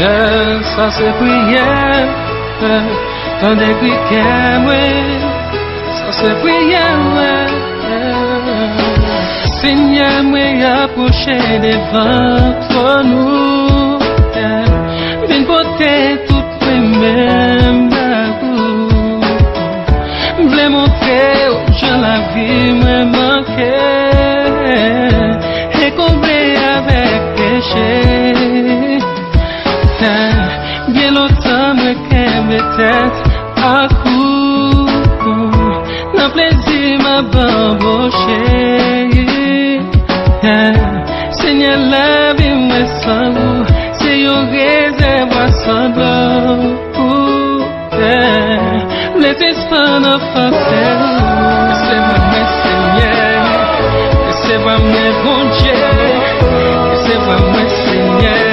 Ça c'est prière, quand des criquets, ça c'est prière, Seigneur, moi approché devant nous, viens porter toutes les mêmes bagou, voulais montrer aux gens la vie me manquait, et combler avec péché. Bien longtemps, moi qu'aime tête à coup, dans plaisir m'a bamboché. Seigneur, la vie me semble, c'est un réservoir sans d'eau. Les espoirs ne font pas, c'est moi, Seigneur, c'est moi, mon Dieu, c'est moi, Seigneur.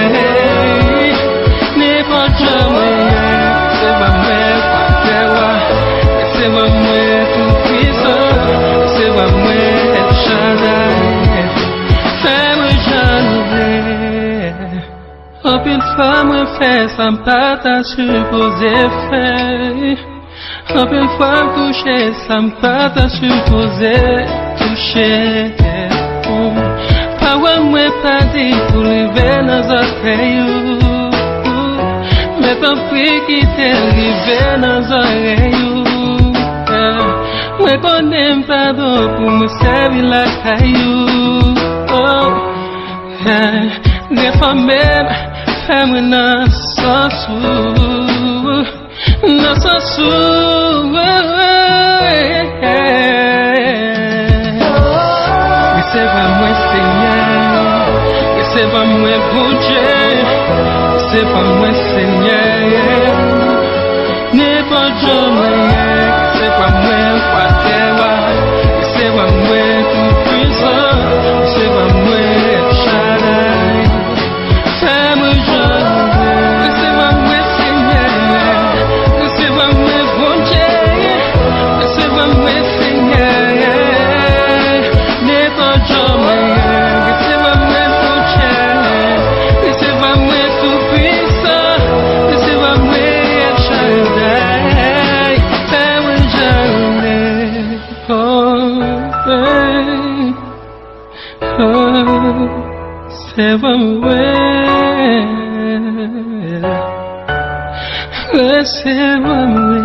Une fois moi fait ça pas t'a supposé faire. Une fois couché ça pas t'a supposé toucher. Pas moi pas dit pour lever nos oreilles. Mais tant pis qui t'est arrivé dans nos oreilles. Moi connais pardon pour me servir la caillou. Des femmes même fais-moi dans son sou, dans son sou. Mais c'est pas moi Seigneur, mais c'est pas moi bon Dieu, c'est pas moi Seigneur, n'est pas Dieu, c'est pas moi Pater, c'est pas moi tout puissant, c'est pas moi Shaddai. C'est pas moi, c'est pas moi.